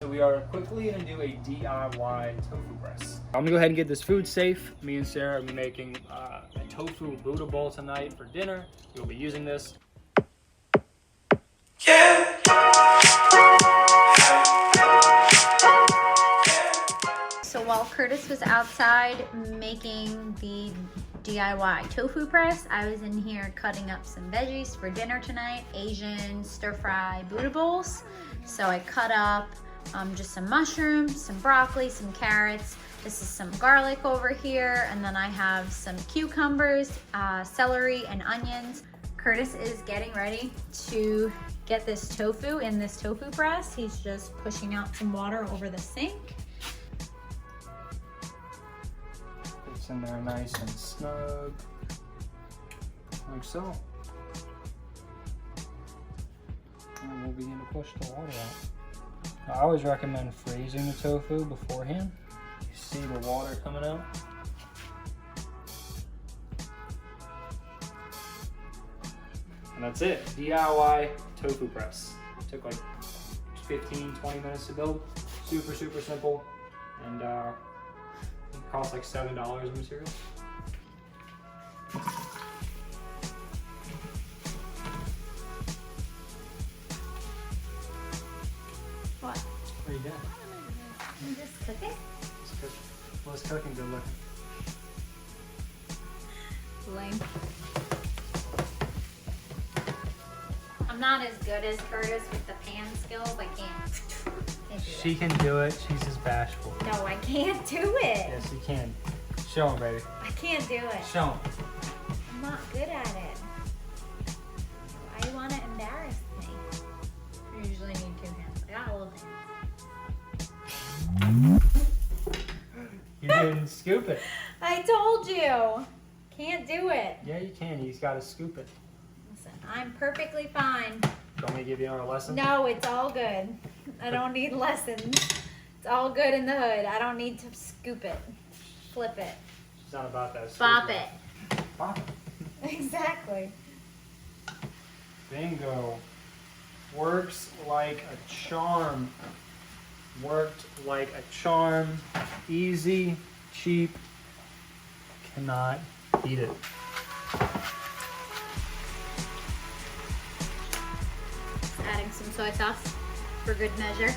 So we are quickly gonna do a DIY tofu press. I'm gonna go ahead and get this food safe. Me and Sarah are making a tofu Buddha bowl tonight for dinner. We'll be using this. Yeah. So while Curtis was outside making the DIY tofu press, I was in here cutting up some veggies for dinner tonight, Asian stir-fry Buddha bowls. So I cut up just some mushrooms, some broccoli, some carrots. This is some garlic over here, and then I have some cucumbers, celery, and onions. Curtis is getting ready to get this tofu in this tofu press. He's just pushing out some water over the sink. It's in there nice and snug, like so. And we'll begin to push the water out. I always recommend freezing the tofu beforehand. You see the water coming out. And that's it, DIY tofu press. It took like 15-20 minutes to build. Super, super simple. And it costs like $7 in materials. What? What are you doing? I'm just cooking. It's cooking. Well, it's cooking good looking. Lame. I'm not as good as Curtis with the pan skills. I can't do She can do it. She's just bashful. that. No, I can't do it. Yes, you can. Show him, baby. I can't do it. Show him. I'm not good at it. Why do you want to embarrass me? I usually need two hands. I got little hands. You didn't scoop it. I told you. Can't do it. Yeah, you can. He's got to scoop it. Listen, I'm perfectly fine. Do you want me to give you another lesson? No, it's all good. I don't need lessons. It's all good in the hood. I don't need to scoop it. Flip it. She's not about that. Bop it. Bop it. Exactly. Bingo. Works like a charm. Worked like a charm. Easy, cheap. Cannot beat it. Adding some soy sauce for good measure.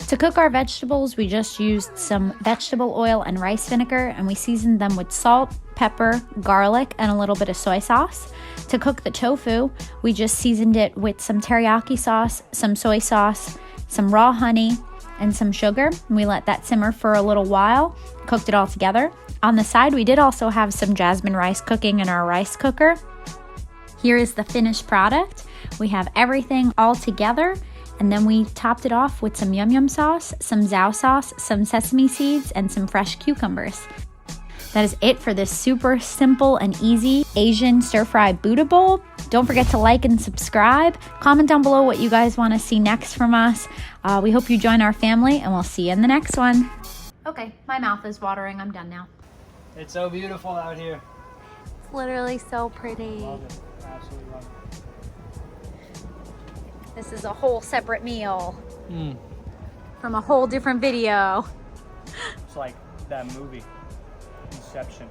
To cook our vegetables, we just used some vegetable oil and rice vinegar, and we seasoned them with salt, pepper, garlic, and a little bit of soy sauce. To cook the tofu, we just seasoned it with some teriyaki sauce, some soy sauce, some raw honey, and some sugar. We let that simmer for a little while, cooked it all together. On the side, we did also have some jasmine rice cooking in our rice cooker. Here is the finished product. We have everything all together, and then we topped it off with some YumYum sauce, some Zhoug sauce, some sesame seeds, and some fresh cucumbers. That is it for this super simple and easy Asian stir-fry Buddha bowl. Don't forget to like and subscribe. Comment down below what you guys want to see next from us. We hope you join our family, and we'll see you in the next one. Okay, my mouth is watering. I'm done now. It's so beautiful out here. It's literally so pretty. Love it. Absolutely love it. This is a whole separate meal from a whole different video. It's like that movie, Inception.